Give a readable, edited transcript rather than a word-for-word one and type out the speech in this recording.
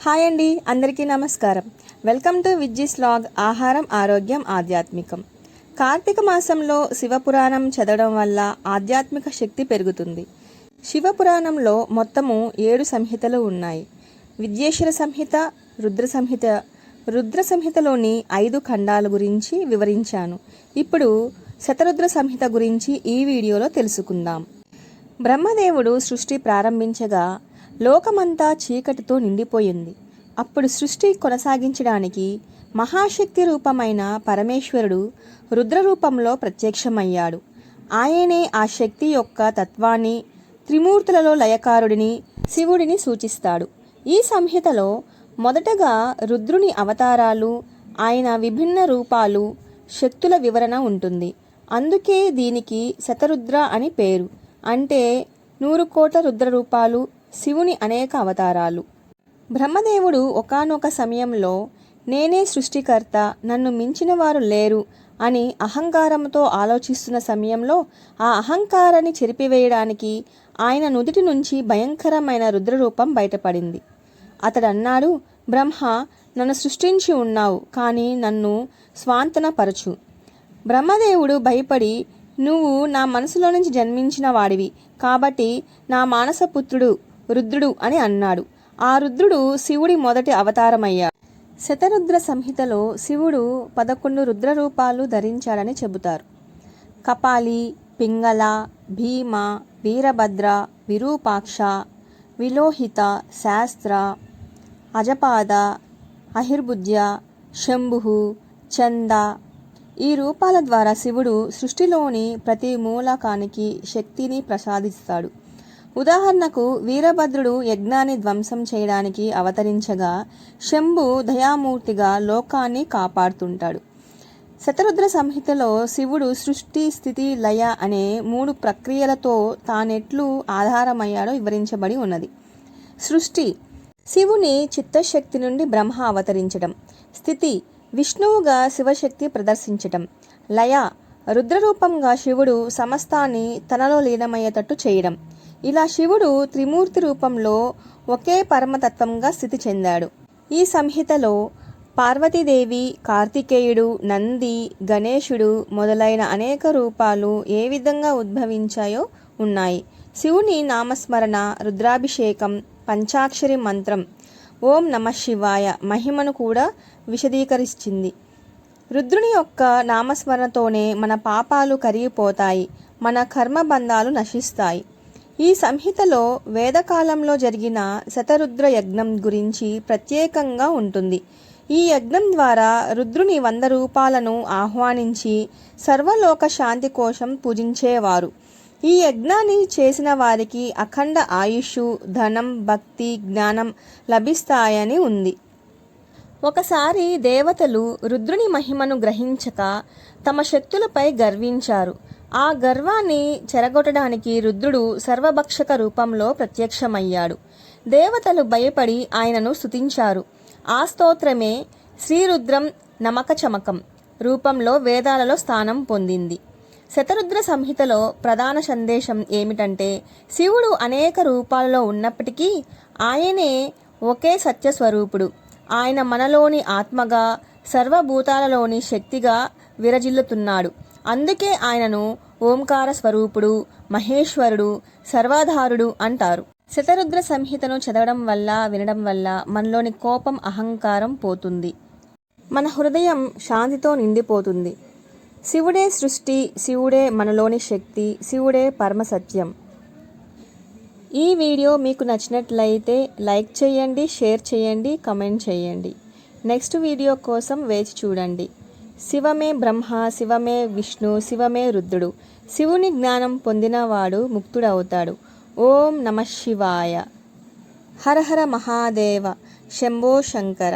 Hi అండి, అందరికీ నమస్కారం. Welcome to Vijji's vlog. ఆహారం, ఆరోగ్యం, ఆధ్యాత్మికం. కార్తీక మాసంలో శివపురాణం చదవడం వల్ల ఆధ్యాత్మిక శక్తి పెరుగుతుంది. శివపురాణంలో మొత్తము 7 సంహితలు ఉన్నాయి. విద్యేశ్వర సంహిత, రుద్ర సంహితలోని 5 ఖండాల గురించి వివరించాను. ఇప్పుడు శతరుద్ర సంహిత గురించి ఈ వీడియోలో తెలుసుకుందాం. బ్రహ్మదేవుడు సృష్టి ప్రారంభించగా లోకమంతా చీకటితో నిండిపోయింది. అప్పుడు సృష్టి కొనసాగించడానికి మహాశక్తి రూపమైన పరమేశ్వరుడు రుద్ర రూపంలో ప్రత్యక్షమయ్యాడు. ఆయనే ఆ శక్తి యొక్క తత్వాన్ని, త్రిమూర్తులలో లయకారుడిని, శివుడిని సూచిస్తాడు. ఈ సంహితలో మొదటగా రుద్రుని అవతారాలు, ఆయన విభిన్న రూపాలు, శక్తుల వివరణ ఉంటుంది. అందుకే దీనికి శతరుద్ర అని పేరు. అంటే 100 కోట్ల రుద్ర రూపాలు, శివుని అనేక అవతారాలు. బ్రహ్మదేవుడు ఒకానొక సమయంలో నేనే సృష్టికర్త, నన్ను మించిన వారు లేరు అని అహంకారంతో ఆలోచిస్తున్న సమయంలో ఆ అహంకారాన్ని చెరిపివేయడానికి ఆయన నుదిటి నుంచి భయంకరమైన రుద్రరూపం బయటపడింది. అతడన్నాడు, బ్రహ్మ, నన్ను సృష్టించి ఉన్నావు, కానీ నన్ను స్వాంతనపరచు. బ్రహ్మదేవుడు భయపడి, నువ్వు నా మనసులో నుంచి జన్మించిన వాడివి, కాబట్టి నా మానసపుత్రుడు రుద్రుడు అని అన్నాడు. ఆ రుద్రుడు శివుడి మొదటి అవతారమయ్యాడు. శతరుద్ర సంహితలో శివుడు 11 రుద్ర రూపాలు ధరించాడని చెబుతారు. కపాలి, పింగళ, భీమ, వీరభద్ర, విరూపాక్ష, విలోహిత, శాస్త్ర, అజపాద, అహిర్భుజ్య, శంభు, చంద. ఈ రూపాల ద్వారా శివుడు సృష్టిలోని ప్రతి మూలకానికి శక్తిని ప్రసాదిస్తాడు. ఉదాహరణకు వీరభద్రుడు యజ్ఞాన్ని ధ్వంసం చేయడానికి అవతరించగా, శంభు దయామూర్తిగా లోకాన్ని కాపాడుతుంటాడు. శతరుద్ర సంహితలో శివుడు సృష్టి, స్థితి, లయ అనే 3 ప్రక్రియలతో తానెట్లు ఆధారమయ్యాడో వివరించబడి ఉన్నది. సృష్టి, శివుని చిత్తశక్తి నుండి బ్రహ్మ అవతరించడం. స్థితి, విష్ణువుగా శివశక్తి ప్రదర్శించటం. లయ, రుద్రరూపంగా శివుడు సమస్తాన్ని తనలో లీనమయ్యేటట్టు చేయడం. ఇలా శివుడు త్రిమూర్తి రూపంలో ఒకే పరమతత్వంగా స్థితి చెందాడు. ఈ సంహితలో పార్వతీదేవి, కార్తికేయుడు, నంది, గణేశుడు మొదలైన అనేక రూపాలు ఏ విధంగా ఉద్భవించాయో ఉన్నాయి. శివుని నామస్మరణ, రుద్రాభిషేకం, పంచాక్షరి మంత్రం ఓం నమః శివాయ మహిమను కూడా విశదీకరించింది. రుద్రుని యొక్క నామస్మరణతోనే మన పాపాలు కరిగిపోతాయి, మన కర్మబంధాలు నశిస్తాయి. ఈ సంహితలో వేదకాలంలో జరిగిన శతరుద్ర యజ్ఞం గురించి ప్రత్యేకంగా ఉంటుంది. ఈ యజ్ఞం ద్వారా రుద్రుని 100 రూపాలను ఆహ్వానించి సర్వలోక శాంతి కోసం పూజించేవారు. ఈ యజ్ఞాన్ని చేసిన వారికి అఖండ ఆయుష్, ధనం, భక్తి, జ్ఞానం లభిస్తాయని ఉంది. ఒకసారి దేవతలు రుద్రుని మహిమను గ్రహించక తమ శక్తులపై గర్వించారు. ఆ గర్వాన్ని చెరగొట్టడానికి రుద్రుడు సర్వభక్షక రూపంలో ప్రత్యక్షమయ్యాడు. దేవతలు భయపడి ఆయనను స్తుతించారు. ఆ స్తోత్రమే శ్రీరుద్రం నమకచమకం రూపంలో వేదాలలో స్థానం పొందింది. శతరుద్ర సంహితలో ప్రధాన సందేశం ఏమిటంటే, శివుడు అనేక రూపాలలో ఉన్నప్పటికీ ఆయనే ఒకే సత్యస్వరూపుడు. ఆయన మనలోని ఆత్మగా, సర్వభూతాలలోని శక్తిగా విరజిల్లుతున్నాడు. అందుకే ఆయనను ఓంకార స్వరూపుడు, మహేశ్వరుడు, సర్వాధారుడు అంటారు. శతరుద్ర సంహితను చదవడం వల్ల, వినడం వల్ల మనలోని కోపం, అహంకారం పోతుంది. మన హృదయం శాంతితో నిండిపోతుంది. శివుడే సృష్టి, శివుడే మనలోని శక్తి, శివుడే పరమసత్యం. ఈ వీడియో మీకు నచ్చినట్లయితే లైక్ చేయండి, షేర్ చేయండి, కమెంట్ చేయండి. నెక్స్ట్ వీడియో కోసం వేచి చూడండి. శివమే బ్రహ్మ, శివమే విష్ణు, శివమే రుద్రుడు. శివుని జ్ఞానం పొందినవాడు ముక్తుడవుతాడు. ఓం నమః శివాయ. హర హర మహాదేవ. శంభో శంకర.